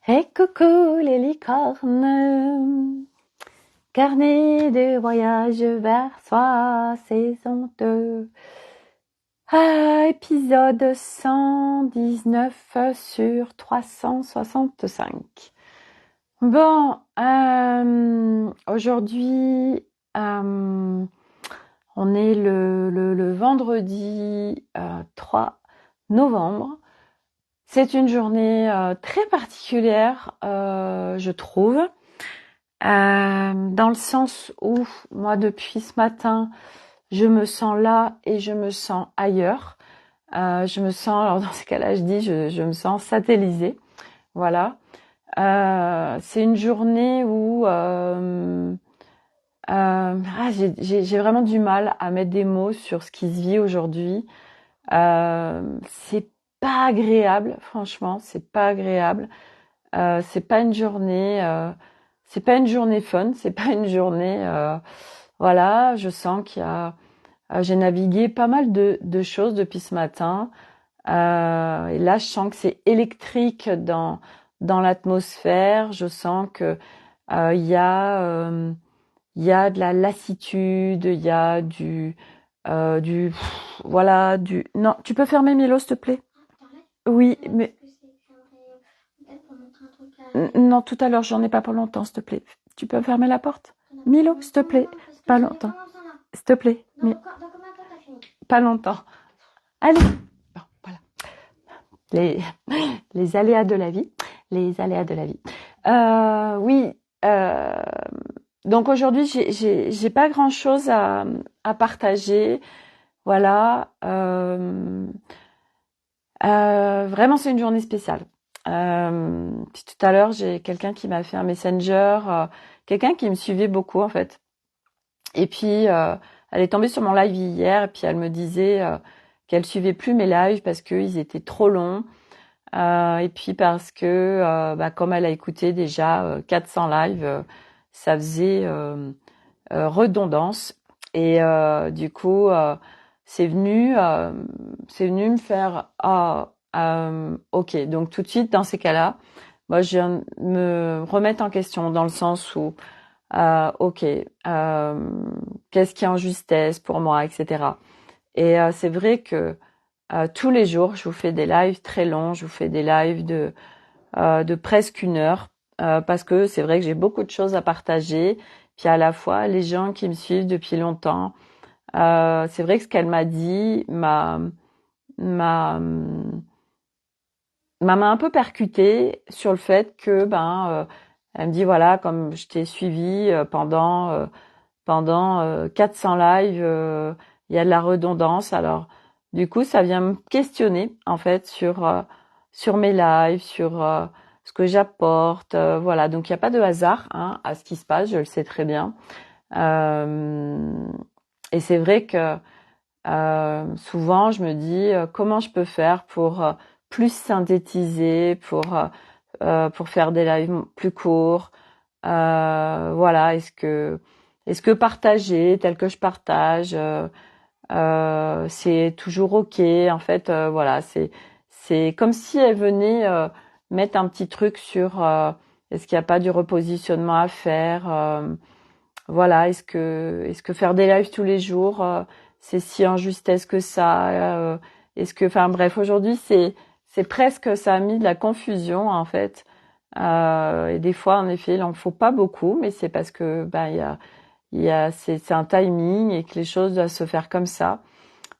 Et coucou les licornes, carnet de voyage vers soi, saison 2. Épisode 119 sur 365. Bon, aujourd'hui, on est le vendredi 3 novembre. C'est une journée très particulière, je trouve, dans le sens où moi, depuis ce matin, je me sens là et je me sens ailleurs. Je me sens, alors dans ces cas-là, je me sens satellisée. Voilà. C'est une journée où j'ai vraiment du mal à mettre des mots sur ce qui se vit aujourd'hui. C'est pas agréable, franchement, c'est pas agréable. C'est pas une journée fun, c'est pas une journée, voilà, je sens j'ai navigué pas mal de choses depuis ce matin. Et là, je sens que c'est électrique dans l'atmosphère. Je sens que il y a de la lassitude, il y a voilà, Non, tu peux fermer Milo, s'il te plaît? Oui, mais non, tout à l'heure, j'en ai pas pour longtemps, s'il te plaît. Tu peux fermer la porte? Milo, s'il te plaît, pas longtemps. S'il te plaît, mais pas longtemps. Allez. Bon, voilà. Les, les aléas de la vie. Les aléas de la vie. Oui. Donc aujourd'hui, j'ai pas grand-chose à partager. Voilà. Vraiment, c'est une journée spéciale. Puis tout à l'heure, j'ai quelqu'un qui m'a fait un messenger, quelqu'un qui me suivait beaucoup en fait. Et puis, elle est tombée sur mon live hier, et puis elle me disait qu'elle suivait plus mes lives parce qu'ils étaient trop longs. Et puis parce que, comme elle a écouté déjà 400 lives, ça faisait redondance. Et du coup, c'est venu me faire ok. Donc tout de suite dans ces cas-là, moi je viens de me remettre en question dans le sens où ok, qu'est-ce qui est en justesse pour moi, etc. Et c'est vrai que tous les jours, je vous fais des lives très longs, je vous fais des lives de presque 1 heure, parce que c'est vrai que j'ai beaucoup de choses à partager. Puis à la fois, les gens qui me suivent depuis longtemps, c'est vrai que ce qu'elle m'a dit m'a m'a un peu percuté sur le fait que elle me dit voilà, comme je t'ai suivi pendant 400 lives, il y a de la redondance. Alors du coup, ça vient me questionner en fait sur mes lives, sur ce que j'apporte. Voilà, donc il n'y a pas de hasard à ce qui se passe, je le sais très bien. Et c'est vrai que souvent, je me dis comment je peux faire pour plus synthétiser, pour faire des lives plus courts. Voilà, est-ce que partager tel que je partage, c'est toujours ok. En fait, voilà, c'est comme si elle venait mettre un petit truc sur est-ce qu'il n'y a pas du repositionnement à faire. Voilà, est-ce que faire des lives tous les jours, c'est si en justesse que ça. Est-ce que, enfin bref, aujourd'hui c'est presque, ça a mis de la confusion en fait. Et des fois, en effet, il en faut pas beaucoup, mais c'est parce que c'est un timing et que les choses doivent se faire comme ça.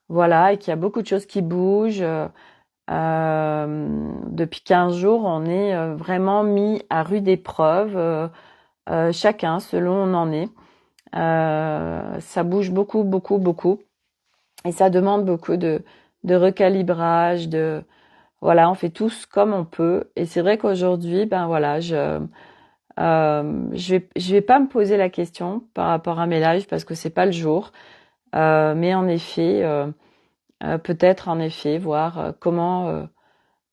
Voilà, et qu'il y a beaucoup de choses qui bougent. Depuis 15 jours, on est vraiment mis à rude épreuve, chacun selon où on en est. Ça bouge beaucoup, beaucoup, beaucoup, et ça demande beaucoup de recalibrage, voilà, on fait tous comme on peut. Et c'est vrai qu'aujourd'hui, voilà, je vais pas me poser la question par rapport à mes lives parce que c'est pas le jour. Mais en effet, peut-être en effet voir comment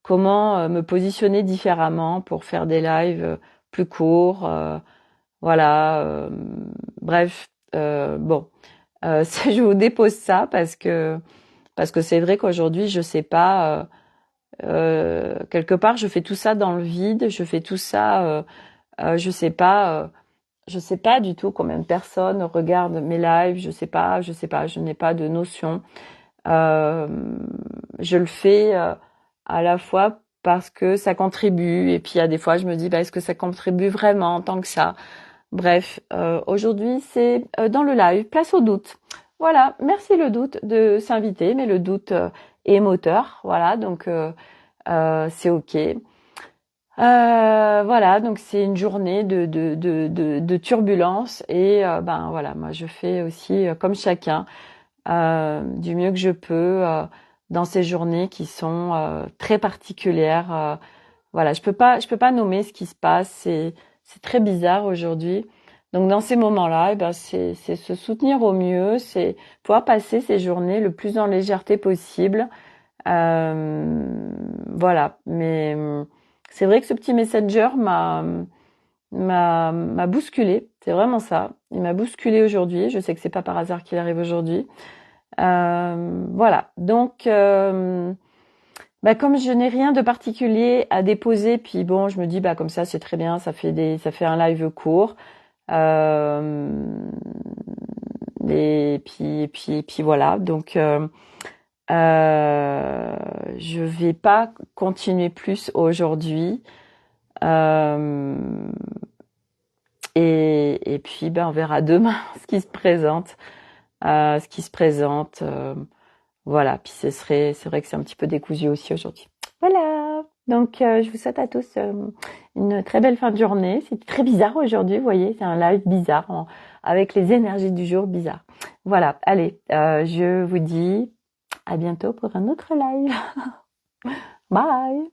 me positionner différemment pour faire des lives plus courts. Voilà. Bref, bon, je vous dépose ça parce que c'est vrai qu'aujourd'hui je sais pas quelque part, je fais tout ça dans le vide, je fais tout ça, je sais pas du tout combien de personnes regardent mes lives, je sais pas, je n'ai pas de notion. Euh, je le fais à la fois parce que ça contribue, et puis il y a des fois je me dis, bah, est-ce que ça contribue vraiment tant que ça? Bref, aujourd'hui c'est dans le live, place au doute. Voilà, merci le doute de s'inviter, mais le doute est moteur, voilà, donc c'est ok. Voilà, donc c'est une journée de turbulence et ben voilà, moi je fais aussi comme chacun du mieux que je peux dans ces journées qui sont très particulières. Voilà, je peux pas nommer ce qui se passe, c'est très bizarre aujourd'hui. Donc dans ces moments-là, eh ben c'est se soutenir au mieux, c'est pouvoir passer ces journées le plus en légèreté possible. Voilà, mais c'est vrai que ce petit messenger m'a bousculé. C'est vraiment ça. Il m'a bousculé aujourd'hui. Je sais que c'est pas par hasard qu'il arrive aujourd'hui. Voilà. Donc, bah, comme je n'ai rien de particulier à déposer, puis bon, je me dis bah comme ça c'est très bien. Ça fait un live court. Euh, puis voilà. Donc je vais pas continuer plus aujourd'hui. Euh, et puis, ben, on verra demain ce qui se présente. Ce qui se présente. Voilà. Puis c'est vrai que c'est un petit peu décousu aussi aujourd'hui. Voilà. Donc, je vous souhaite à tous une très belle fin de journée. C'est très bizarre aujourd'hui, vous voyez, c'est un live bizarre avec les énergies du jour bizarres. Voilà. Allez, je vous dis à bientôt pour un autre live. Bye.